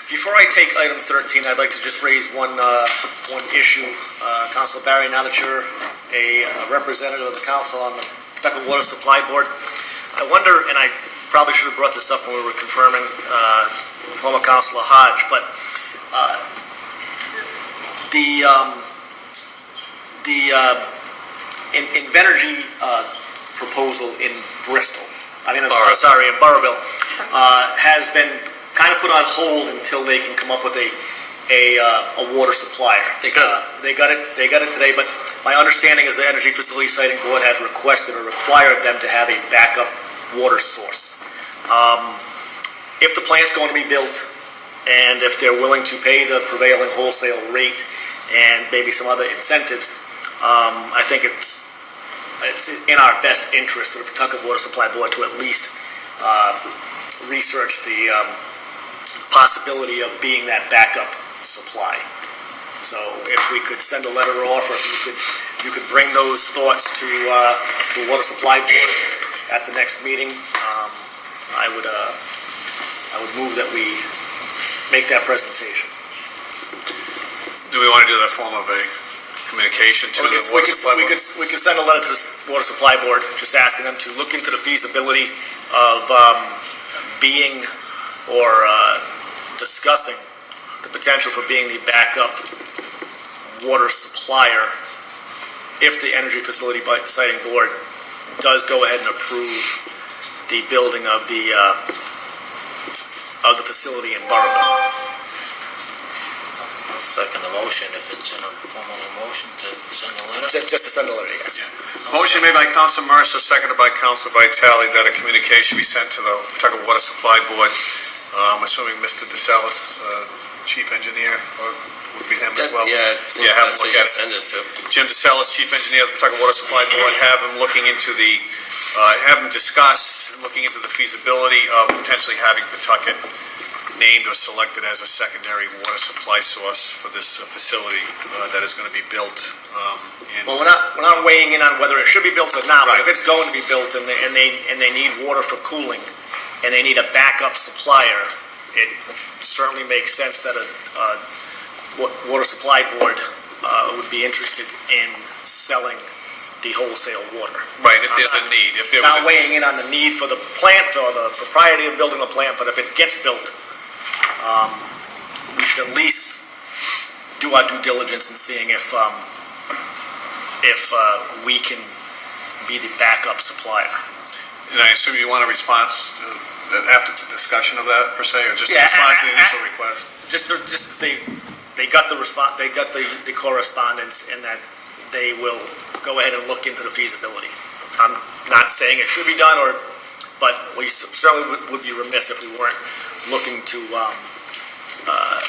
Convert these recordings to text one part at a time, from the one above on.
Before I take item 13, I'd like to just raise one issue. Councilor Barry, now that you're a representative of the council on the Pawtucket Water Supply Board, I wonder, and I probably should have brought this up when we were confirming former Councilor Hodge, but the Invenergy proposal in Bristol, in Burrillville, has been kind of put on hold until they can come up with a water supplier. They got it today, but my understanding is the Energy Facility Siting Board has requested or required them to have a backup water source. If the plant's going to be built, and if they're willing to pay the prevailing wholesale rate and maybe some other incentives, I think it's in our best interest for the Pawtucket Water Supply Board to at least research the possibility of being that backup supply. So if we could send a letter off, or if you could bring those thoughts to the Water Supply Board at the next meeting, I would move that we make that presentation. Do we want to do that form of a communication to the Water Supply Board? We could send a letter to the Water Supply Board just asking them to look into the feasibility of being or discussing the potential for being the backup water supplier if the Energy Facility Siting Board does go ahead and approve the building of the facility in Burrillville. I'll second the motion if it's in a form of a motion to send a letter. Just to send a letter, yes. Yeah. Motion made by Councilor Mercer, seconded by Councilor Vitale, that a communication be sent to the Pawtucket Water Supply Board. I'm assuming Mr. DeSalis, Chief Engineer, or would be him as well? Yeah, have him look at it. Send it to. Jim DeSalis, Chief Engineer of the Pawtucket Water Supply Board, have him looking into have him discuss looking into the feasibility of potentially having Pawtucket named or selected as a secondary water supply source for this facility that is going to be built. Well, we're not weighing in on whether it should be built or not, right. But if it's going to be built and they need water for cooling and they need a backup supplier, it certainly makes sense that a water supply board would be interested in selling the wholesale water. Right, if there's a need. If there not weighing in on the need for the plant or the propriety of building the plant, but if it gets built, we should at least do our due diligence in seeing if we can be the backup supplier. And I assume you want a response after the discussion of that, per se, or just a response to the initial request? They got the response. They got the correspondence, and that they will go ahead and look into the feasibility. I'm not saying it should be done, but we certainly would be remiss if we weren't looking to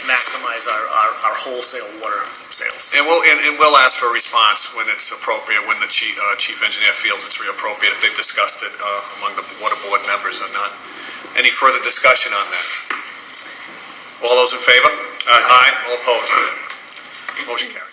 maximize our wholesale water sales. And we'll ask for a response when it's appropriate, when the chief engineer feels it's appropriate, if they've discussed it among the water board members or not. Any further discussion on that? All those in favor? Aye. All opposed? Motion carries.